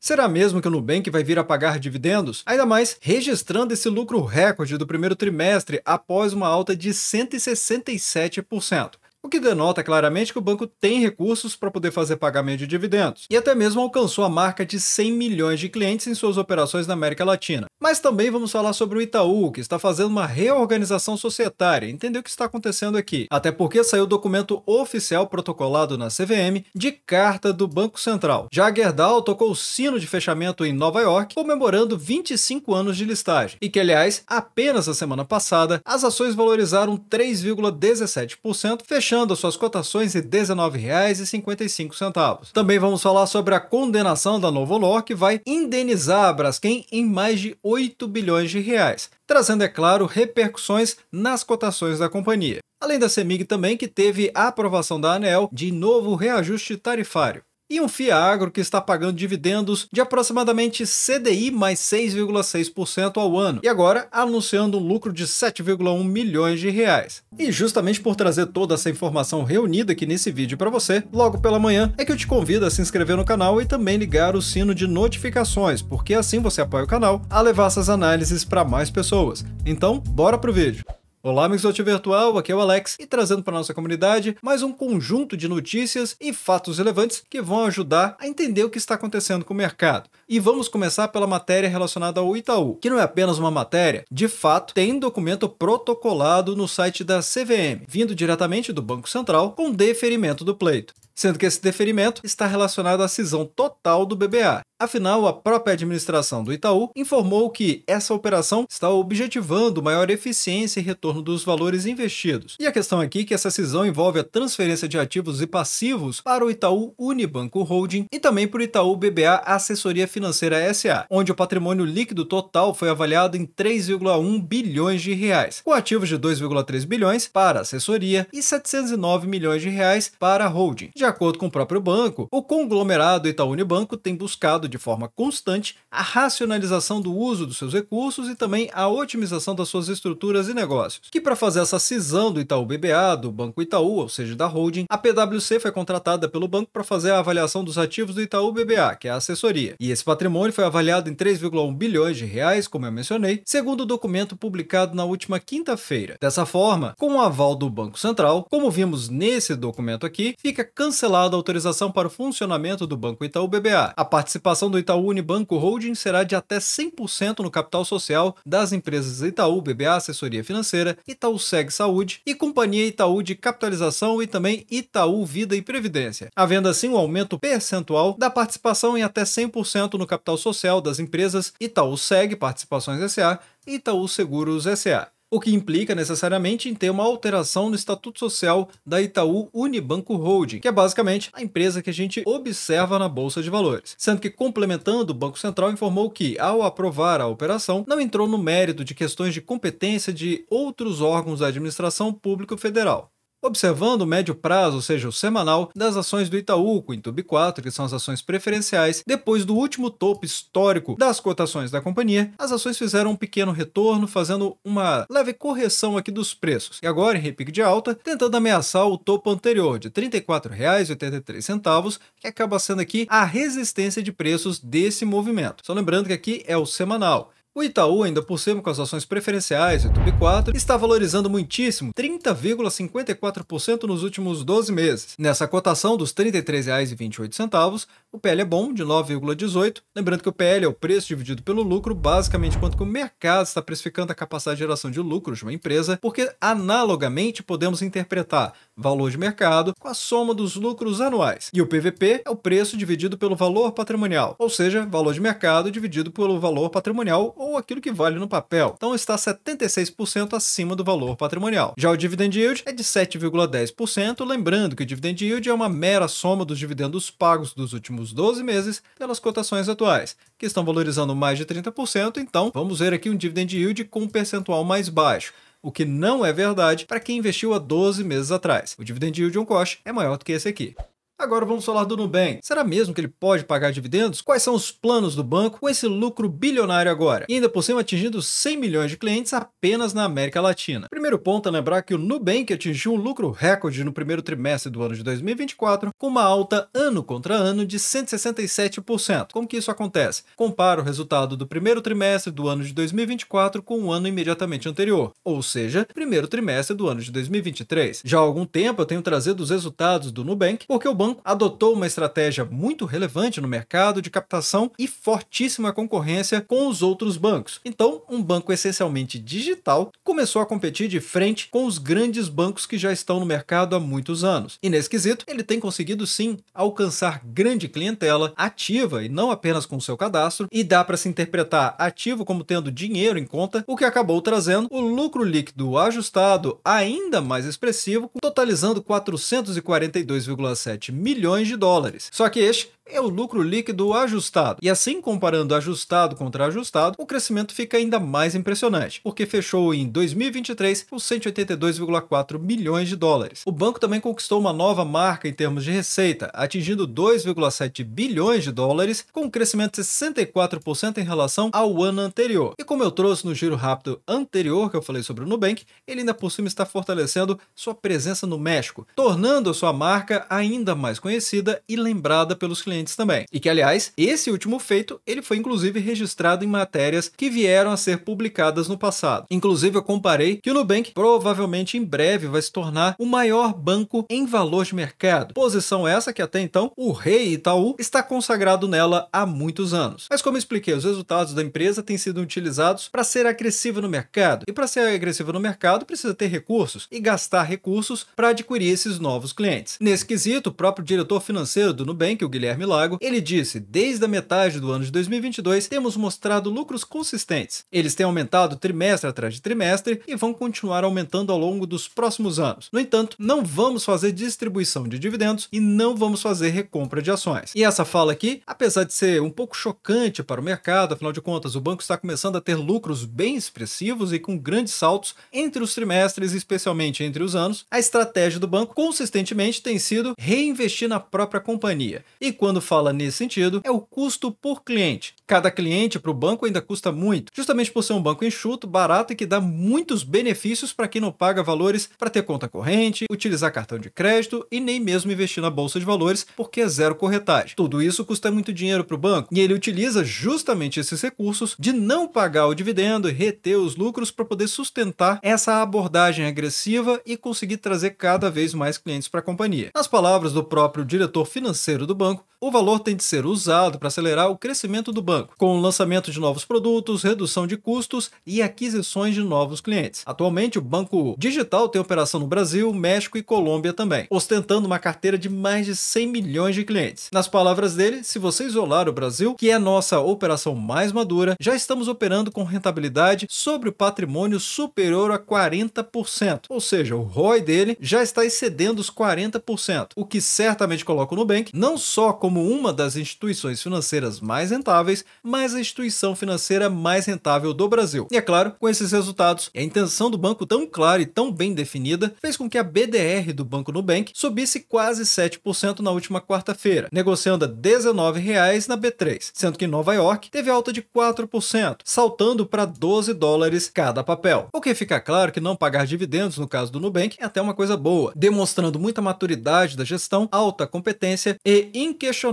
Será mesmo que o Nubank vai vir a pagar dividendos? Ainda mais registrando esse lucro recorde do primeiro trimestre após uma alta de 167%. O que denota claramente que o banco tem recursos para poder fazer pagamento de dividendos, e até mesmo alcançou a marca de 100 milhões de clientes em suas operações na América Latina. Mas também vamos falar sobre o Itaú, que está fazendo uma reorganização societária, entender o que está acontecendo aqui. Até porque saiu o documento oficial protocolado na CVM de carta do Banco Central. Já a Gerdau tocou o sino de fechamento em Nova York, comemorando 25 anos de listagem, e que, aliás, apenas na semana passada, as ações valorizaram 3,17%, fechando as suas cotações em R$ 19,55. Também vamos falar sobre a condenação da Novonor, que vai indenizar a Braskem em mais de 8 bilhões de reais, trazendo, é claro, repercussões nas cotações da companhia. Além da CEMIG também, que teve a aprovação da ANEEL de novo reajuste tarifário. E um Fiagro que está pagando dividendos de aproximadamente CDI mais 6,6% ao ano, e agora anunciando um lucro de 7,1 milhões de reais. E justamente por trazer toda essa informação reunida aqui nesse vídeo para você, logo pela manhã, é que eu te convido a se inscrever no canal e também ligar o sino de notificações, porque assim você apoia o canal a levar essas análises para mais pessoas. Então, bora pro vídeo! Olá, amigos do Ativo Virtual, aqui é o Alex e trazendo para nossa comunidade mais um conjunto de notícias e fatos relevantes que vão ajudar a entender o que está acontecendo com o mercado. E vamos começar pela matéria relacionada ao Itaú, que não é apenas uma matéria, de fato tem documento protocolado no site da CVM, vindo diretamente do Banco Central com deferimento do pleito. Sendo que esse deferimento está relacionado à cisão total do BBA. Afinal, a própria administração do Itaú informou que essa operação está objetivando maior eficiência e retorno dos valores investidos. E a questão aqui é que essa cisão envolve a transferência de ativos e passivos para o Itaú Unibanco Holding e também para o Itaú BBA Assessoria Financeira SA, onde o patrimônio líquido total foi avaliado em 3,1 bilhões de reais, com ativos de 2,3 bilhões para assessoria e 709 milhões de reais para a holding. De acordo com o próprio banco, o conglomerado Itaú Unibanco tem buscado de forma constante a racionalização do uso dos seus recursos e também a otimização das suas estruturas e negócios. Que para fazer essa cisão do Itaú BBA, do Banco Itaú, ou seja, da holding, a PwC foi contratada pelo banco para fazer a avaliação dos ativos do Itaú BBA, que é a assessoria. E esse patrimônio foi avaliado em 3,1 bilhões de reais, como eu mencionei, segundo o documento publicado na última quinta-feira. Dessa forma, com o aval do Banco Central, como vimos nesse documento aqui, fica cancelada a autorização para o funcionamento do Banco Itaú BBA. A participação do Itaú Unibanco Holding será de até 100% no capital social das empresas Itaú BBA Assessoria Financeira, Itaú Seg Saúde e Companhia Itaú de Capitalização e também Itaú Vida e Previdência, havendo assim um aumento percentual da participação em até 100% no capital social das empresas Itaú Seg Participações SA e Itaú Seguros SA. O que implica necessariamente em ter uma alteração no estatuto social da Itaú Unibanco Holding, que é basicamente a empresa que a gente observa na Bolsa de Valores. Sendo que, complementando, o Banco Central informou que, ao aprovar a operação, não entrou no mérito de questões de competência de outros órgãos da administração pública federal. Observando o médio prazo, ou seja, o semanal, das ações do Itaú com Intub 4, que são as ações preferenciais, depois do último topo histórico das cotações da companhia, as ações fizeram um pequeno retorno, fazendo uma leve correção aqui dos preços. E agora, em repique de alta, tentando ameaçar o topo anterior de R$ 34,83, que acaba sendo aqui a resistência de preços desse movimento. Só lembrando que aqui é o semanal. O Itaú, ainda por cima com as ações preferenciais, o Intub 4, está valorizando muitíssimo, 30,54% nos últimos 12 meses. Nessa cotação dos R$ 33,28, o PL é bom, de 9,18. Lembrando que o PL é o preço dividido pelo lucro, basicamente quanto que o mercado está precificando a capacidade de geração de lucro de uma empresa, porque analogamente podemos interpretar valor de mercado com a soma dos lucros anuais. E o PVP é o preço dividido pelo valor patrimonial, ou seja, valor de mercado dividido pelo valor patrimonial ou aquilo que vale no papel. Então está 76% acima do valor patrimonial. Já o dividend yield é de 7,10%, lembrando que o dividend yield é uma mera soma dos dividendos pagos dos últimos 12 meses pelas cotações atuais, que estão valorizando mais de 30%, então vamos ver aqui um dividend yield com um percentual mais baixo, o que não é verdade para quem investiu há 12 meses atrás. O dividend yield on cost é maior do que esse aqui. Agora vamos falar do Nubank. Será mesmo que ele pode pagar dividendos? Quais são os planos do banco com esse lucro bilionário agora? E ainda por cima atingindo 100 milhões de clientes apenas na América Latina. Primeiro ponto é lembrar que o Nubank atingiu um lucro recorde no primeiro trimestre do ano de 2024, com uma alta ano contra ano de 167%. Como que isso acontece? Compara o resultado do primeiro trimestre do ano de 2024 com o ano imediatamente anterior, ou seja, primeiro trimestre do ano de 2023. Já há algum tempo eu tenho trazido os resultados do Nubank, porque o banco adotou uma estratégia muito relevante no mercado de captação e fortíssima concorrência com os outros bancos. Então, um banco essencialmente digital começou a competir de frente com os grandes bancos que já estão no mercado há muitos anos. E nesse quesito, ele tem conseguido sim alcançar grande clientela ativa e não apenas com seu cadastro, e dá para se interpretar ativo como tendo dinheiro em conta, o que acabou trazendo o lucro líquido ajustado ainda mais expressivo, totalizando 442,7 milhões de dólares. Só que este é o lucro líquido ajustado. E assim, comparando ajustado contra ajustado, o crescimento fica ainda mais impressionante, porque fechou em 2023 com 182,4 milhões de dólares. O banco também conquistou uma nova marca em termos de receita, atingindo 2,7 bilhões de dólares, com um crescimento de 64% em relação ao ano anterior. E como eu trouxe no giro rápido anterior que eu falei sobre o Nubank, ele ainda por cima está fortalecendo sua presença no México, tornando a sua marca ainda mais conhecida e lembrada pelos clientes também. E que, aliás, esse último feito, ele foi inclusive registrado em matérias que vieram a ser publicadas no passado. Inclusive, eu comparei que o Nubank provavelmente em breve vai se tornar o maior banco em valor de mercado. Posição essa que até então o rei Itaú está consagrado nela há muitos anos. Mas como eu expliquei, os resultados da empresa têm sido utilizados para ser agressiva no mercado. E para ser agressiva no mercado, precisa ter recursos e gastar recursos para adquirir esses novos clientes. Nesse quesito, o próprio diretor financeiro do Nubank, o Guilherme Lago, ele disse: desde a metade do ano de 2022 temos mostrado lucros consistentes. Eles têm aumentado trimestre atrás de trimestre e vão continuar aumentando ao longo dos próximos anos. No entanto, não vamos fazer distribuição de dividendos e não vamos fazer recompra de ações. E essa fala aqui, apesar de ser um pouco chocante para o mercado, afinal de contas o banco está começando a ter lucros bem expressivos e com grandes saltos entre os trimestres, especialmente entre os anos, a estratégia do banco consistentemente tem sido reinvestir na própria companhia. E quando fala nesse sentido, é o custo por cliente. Cada cliente para o banco ainda custa muito, justamente por ser um banco enxuto, barato e que dá muitos benefícios para quem não paga valores para ter conta corrente, utilizar cartão de crédito e nem mesmo investir na bolsa de valores, porque é zero corretagem. Tudo isso custa muito dinheiro para o banco e ele utiliza justamente esses recursos de não pagar o dividendo e reter os lucros para poder sustentar essa abordagem agressiva e conseguir trazer cada vez mais clientes para a companhia. Nas palavras do próprio diretor financeiro do banco, o valor tem de ser usado para acelerar o crescimento do banco, com o lançamento de novos produtos, redução de custos e aquisições de novos clientes. Atualmente, o banco digital tem operação no Brasil, México e Colômbia também, ostentando uma carteira de mais de 100 milhões de clientes. Nas palavras dele, se você isolar o Brasil, que é a nossa operação mais madura, já estamos operando com rentabilidade sobre o patrimônio superior a 40%, ou seja, o ROI dele já está excedendo os 40%, o que certamente coloca o Nubank não só como uma das instituições financeiras mais rentáveis, mas a instituição financeira mais rentável do Brasil. E é claro, com esses resultados, a intenção do banco tão clara e tão bem definida fez com que a BDR do Banco Nubank subisse quase 7% na última quarta-feira, negociando a R$19 na B3, sendo que em Nova York teve alta de 4%, saltando para $12 cada papel. O que fica claro que não pagar dividendos no caso do Nubank é até uma coisa boa, demonstrando muita maturidade da gestão, alta competência e inquestionável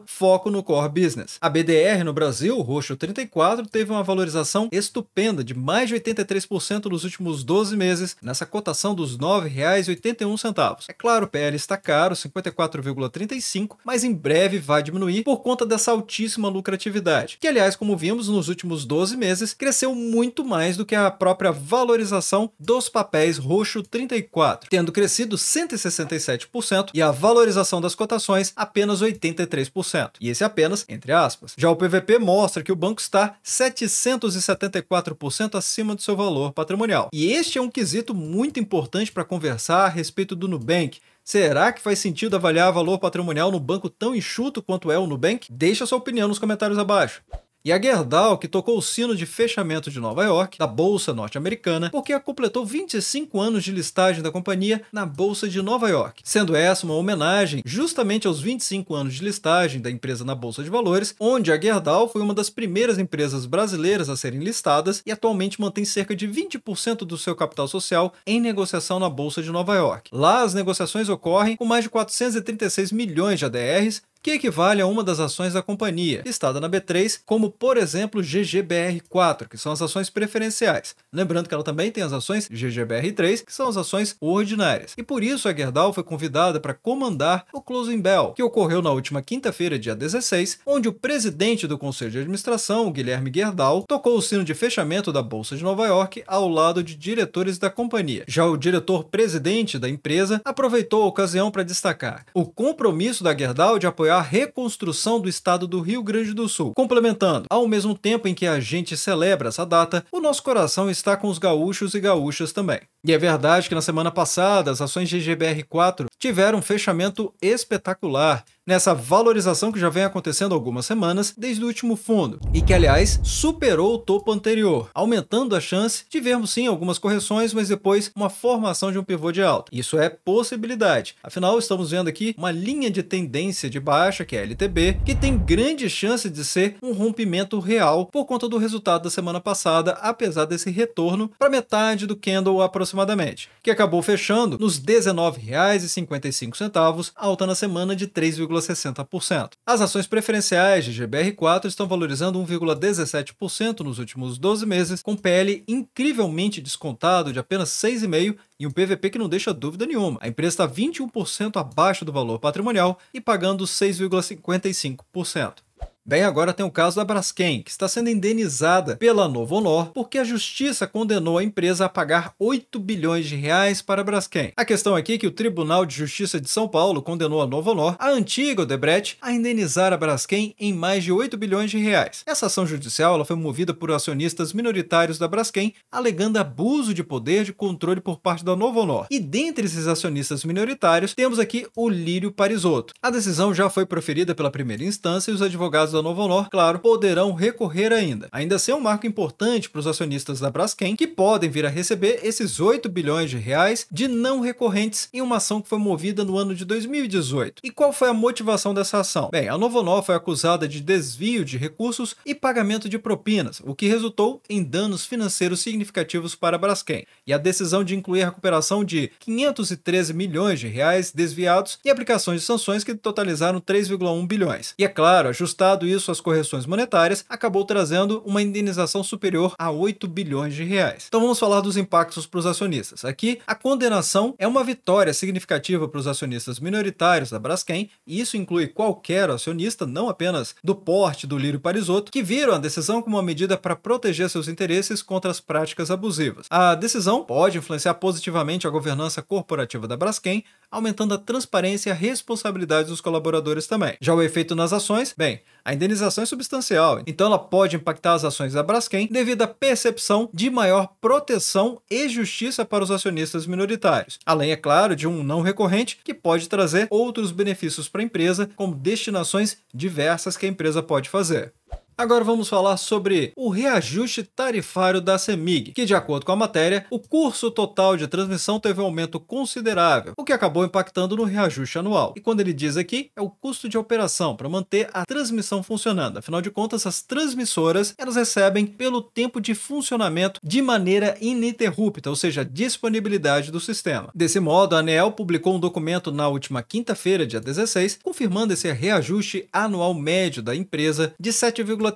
foco no core business. A BDR no Brasil, o roxo 34, teve uma valorização estupenda de mais de 83% nos últimos 12 meses, nessa cotação dos R$ 9,81. É claro, o PL está caro, 54,35, mas em breve vai diminuir por conta dessa altíssima lucratividade, que aliás, como vimos nos últimos 12 meses, cresceu muito mais do que a própria valorização dos papéis roxo 34, tendo crescido 167% e a valorização das cotações apenas 83%. E esse apenas entre aspas. Já o PVP mostra que o banco está 774% acima do seu valor patrimonial. E este é um quesito muito importante para conversar a respeito do Nubank. Será que faz sentido avaliar valor patrimonial no banco tão enxuto quanto é o Nubank? Deixa sua opinião nos comentários abaixo. E a Gerdau, que tocou o sino de fechamento de Nova York, da Bolsa norte-americana, porque completou 25 anos de listagem da companhia na Bolsa de Nova York, sendo essa uma homenagem justamente aos 25 anos de listagem da empresa na Bolsa de Valores, onde a Gerdau foi uma das primeiras empresas brasileiras a serem listadas e atualmente mantém cerca de 20% do seu capital social em negociação na Bolsa de Nova York. Lá, as negociações ocorrem com mais de 436 milhões de ADRs, que equivale a uma das ações da companhia, listada na B3, como por exemplo GGBR4, que são as ações preferenciais. Lembrando que ela também tem as ações GGBR3, que são as ações ordinárias. E por isso a Gerdau foi convidada para comandar o Closing Bell, que ocorreu na última quinta-feira, dia 16, onde o presidente do Conselho de Administração, Guilherme Gerdau, tocou o sino de fechamento da Bolsa de Nova York ao lado de diretores da companhia. Já o diretor-presidente da empresa aproveitou a ocasião para destacar o compromisso da Gerdau de apoiar a reconstrução do estado do Rio Grande do Sul, complementando: ao mesmo tempo em que a gente celebra essa data, o nosso coração está com os gaúchos e gaúchas também. E é verdade que na semana passada as ações GGBR4 tiveram um fechamento espetacular, nessa valorização que já vem acontecendo há algumas semanas desde o último fundo, e que aliás superou o topo anterior, aumentando a chance de vermos sim algumas correções, mas depois uma formação de um pivô de alta. Isso é possibilidade, afinal estamos vendo aqui uma linha de tendência de baixa, que é a LTB, que tem grande chance de ser um rompimento real por conta do resultado da semana passada, apesar desse retorno para metade do candle aproximadamente, que acabou fechando nos R$ 19,55, alta na semana de 3,60%. As ações preferenciais de GBR4 estão valorizando 1,17% nos últimos 12 meses, com PL incrivelmente descontado de apenas 6,5% e um PVP que não deixa dúvida nenhuma. A empresa está 21% abaixo do valor patrimonial e pagando 6,55%. Bem, agora tem o caso da Braskem, que está sendo indenizada pela Novonor porque a justiça condenou a empresa a pagar 8 bilhões de reais para a Braskem. A questão aqui é que o Tribunal de Justiça de São Paulo condenou a Novonor, a antiga Odebrecht, a indenizar a Braskem em mais de 8 bilhões de reais. Essa ação judicial ela foi movida por acionistas minoritários da Braskem, alegando abuso de poder de controle por parte da Novonor. E dentre esses acionistas minoritários, temos aqui o Lírio Parisotto. A decisão já foi proferida pela primeira instância e os advogados da Novonor, claro, poderão recorrer ainda. Ainda assim é um marco importante para os acionistas da Braskem, que podem vir a receber esses 8 bilhões de reais de não recorrentes em uma ação que foi movida no ano de 2018. E qual foi a motivação dessa ação? Bem, a Novonor foi acusada de desvio de recursos e pagamento de propinas, o que resultou em danos financeiros significativos para a Braskem. E a decisão de incluir a recuperação de 513 milhões de reais desviados e aplicações de sanções que totalizaram 3,1 bilhões. E é claro, ajustado isso às correções monetárias, acabou trazendo uma indenização superior a 8 bilhões de reais. Então vamos falar dos impactos para os acionistas. Aqui, a condenação é uma vitória significativa para os acionistas minoritários da Braskem, e isso inclui qualquer acionista, não apenas do porte do Lírio Parisotto, que viram a decisão como uma medida para proteger seus interesses contra as práticas abusivas. A decisão pode influenciar positivamente a governança corporativa da Braskem, aumentando a transparência e a responsabilidade dos colaboradores também. Já o efeito nas ações, bem, a indenização é substancial, então ela pode impactar as ações da Braskem devido à percepção de maior proteção e justiça para os acionistas minoritários. Além, é claro, de um não recorrente que pode trazer outros benefícios para a empresa, como destinações diversas que a empresa pode fazer. Agora vamos falar sobre o reajuste tarifário da CEMIG, que de acordo com a matéria, o custo total de transmissão teve um aumento considerável, o que acabou impactando no reajuste anual. E quando ele diz aqui, é o custo de operação para manter a transmissão funcionando. Afinal de contas, as transmissoras elas recebem pelo tempo de funcionamento de maneira ininterrupta, ou seja, a disponibilidade do sistema. Desse modo, a ANEEL publicou um documento na última quinta-feira, dia 16, confirmando esse reajuste anual médio da empresa de 7,32%,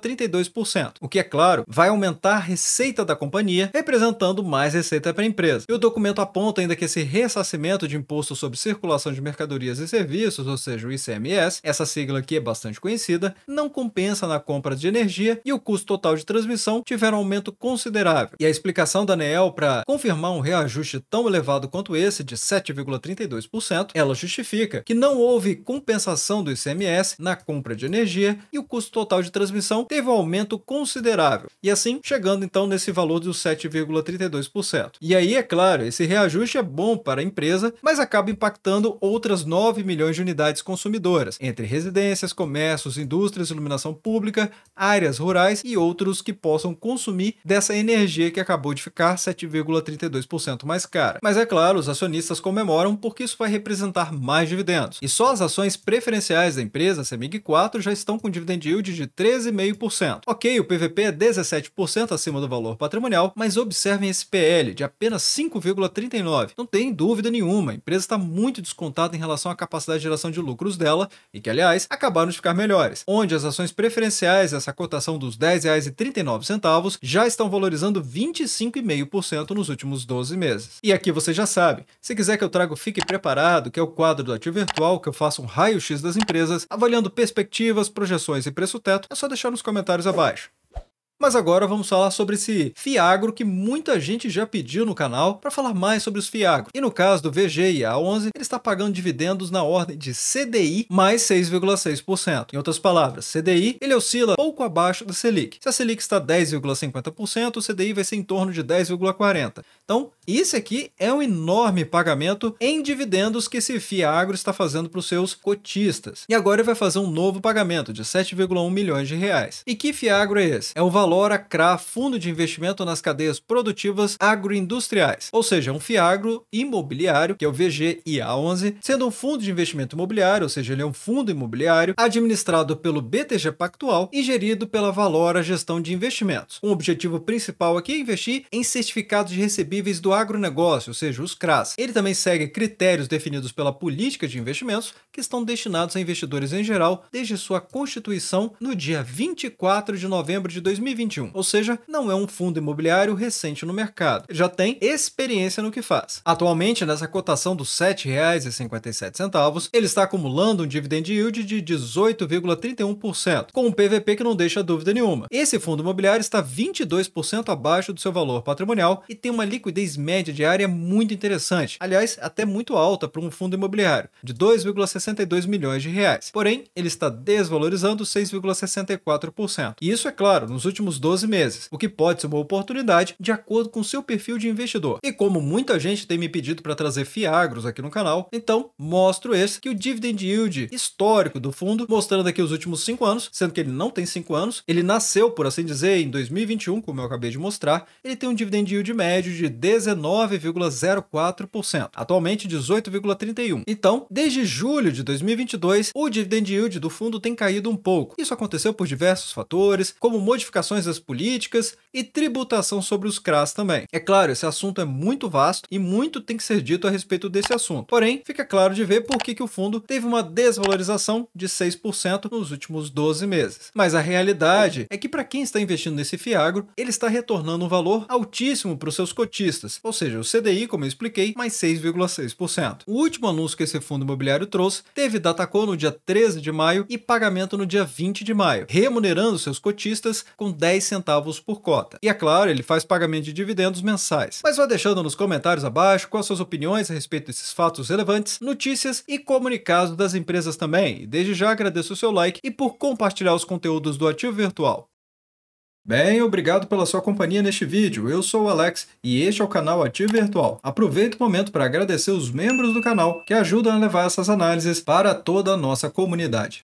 o que, é claro, vai aumentar a receita da companhia, representando mais receita para a empresa. E o documento aponta ainda que esse ressarcimento de imposto sobre circulação de mercadorias e serviços, ou seja, o ICMS, essa sigla aqui é bastante conhecida, não compensa na compra de energia e o custo total de transmissão tiveram um aumento considerável. E a explicação da ANEEL para confirmar um reajuste tão elevado quanto esse, de 7,32%, ela justifica que não houve compensação do ICMS na compra de energia e o custo total de transmissão ação teve um aumento considerável, e assim chegando então nesse valor dos 7,32%. E aí, é claro, esse reajuste é bom para a empresa, mas acaba impactando outras 9 milhões de unidades consumidoras, entre residências, comércios, indústrias, iluminação pública, áreas rurais e outros que possam consumir dessa energia que acabou de ficar 7,32% mais cara. Mas é claro, os acionistas comemoram porque isso vai representar mais dividendos. E só as ações preferenciais da empresa, CEMIG 4, já estão com dividend yield de 13,5%. Ok, o PVP é 17% acima do valor patrimonial, mas observem esse PL de apenas 5,39. Não tem dúvida nenhuma, a empresa está muito descontada em relação à capacidade de geração de lucros dela e que, aliás, acabaram de ficar melhores, onde as ações preferenciais, essa cotação dos R$ 10,39, já estão valorizando 25,5% nos últimos 12 meses. E aqui você já sabe, se quiser que eu traga o Fique Preparado, que é o quadro do Ativo Virtual, que eu faço um raio-x das empresas, avaliando perspectivas, projeções e preço-teto, é só deixar nos comentários abaixo. Mas agora vamos falar sobre esse Fiagro que muita gente já pediu no canal para falar mais sobre os Fiagro. E no caso do VG e A11, ele está pagando dividendos na ordem de CDI mais 6,6%. Em outras palavras, CDI ele oscila pouco abaixo da Selic. Se a Selic está 10,50%, o CDI vai ser em torno de 10,40%. Então, isso aqui é um enorme pagamento em dividendos que esse Fiagro está fazendo para os seus cotistas. E agora ele vai fazer um novo pagamento de 7,1 milhões de reais. E que Fiagro é esse? É o Valora CRA, Fundo de Investimento nas Cadeias Produtivas Agroindustriais, ou seja, um Fiagro imobiliário, que é o VGIA11, sendo um fundo de investimento imobiliário, ou seja, ele é um fundo imobiliário administrado pelo BTG Pactual e gerido pela Valora Gestão de Investimentos. O objetivo principal aqui é investir em certificados de recebíveis do agronegócio, ou seja, os CRAs. Ele também segue critérios definidos pela política de investimentos que estão destinados a investidores em geral desde sua constituição no dia 24 de novembro de 2021, ou seja, não é um fundo imobiliário recente no mercado, já tem experiência no que faz. Atualmente, nessa cotação dos R$ 7,57, ele está acumulando um dividend yield de 18,31%, com um PVP que não deixa dúvida nenhuma. Esse fundo imobiliário está 22% abaixo do seu valor patrimonial e tem uma liquidez média diária muito interessante, aliás, até muito alta para um fundo imobiliário, de 2,62 milhões de reais. Porém, ele está desvalorizando 6,64%. E isso, é claro, nos últimos 12 meses, o que pode ser uma oportunidade de acordo com seu perfil de investidor. E como muita gente tem me pedido para trazer Fiagros aqui no canal, então mostro esse que o dividend yield histórico do fundo, mostrando aqui os últimos 5 anos, sendo que ele não tem 5 anos, ele nasceu, por assim dizer, em 2021, como eu acabei de mostrar, ele tem um dividend yield médio de 19,04%, atualmente 18,31%. Então, desde julho de 2022, o dividend yield do fundo tem caído um pouco. Isso aconteceu por diversos fatores, como modificações das políticas e tributação sobre os CRAs também. É claro, esse assunto é muito vasto e muito tem que ser dito a respeito desse assunto. Porém, fica claro de ver por que o fundo teve uma desvalorização de 6% nos últimos 12 meses. Mas a realidade é que para quem está investindo nesse Fiagro, ele está retornando um valor altíssimo para os seus cotistas, ou seja, o CDI, como eu expliquei, mais 6,6%. O último anúncio que esse fundo imobiliário trouxe teve Datacom no dia 13 de maio e pagamento no dia 20 de maio, remunerando seus cotistas com 10 centavos por cota. E é claro, ele faz pagamento de dividendos mensais. Mas vá deixando nos comentários abaixo quais suas opiniões a respeito desses fatos relevantes, notícias e comunicados das empresas também. E desde já agradeço o seu like e por compartilhar os conteúdos do Ativo Virtual. Bem, obrigado pela sua companhia neste vídeo. Eu sou o Alex e este é o canal Ativo Virtual. Aproveito o momento para agradecer os membros do canal que ajudam a levar essas análises para toda a nossa comunidade.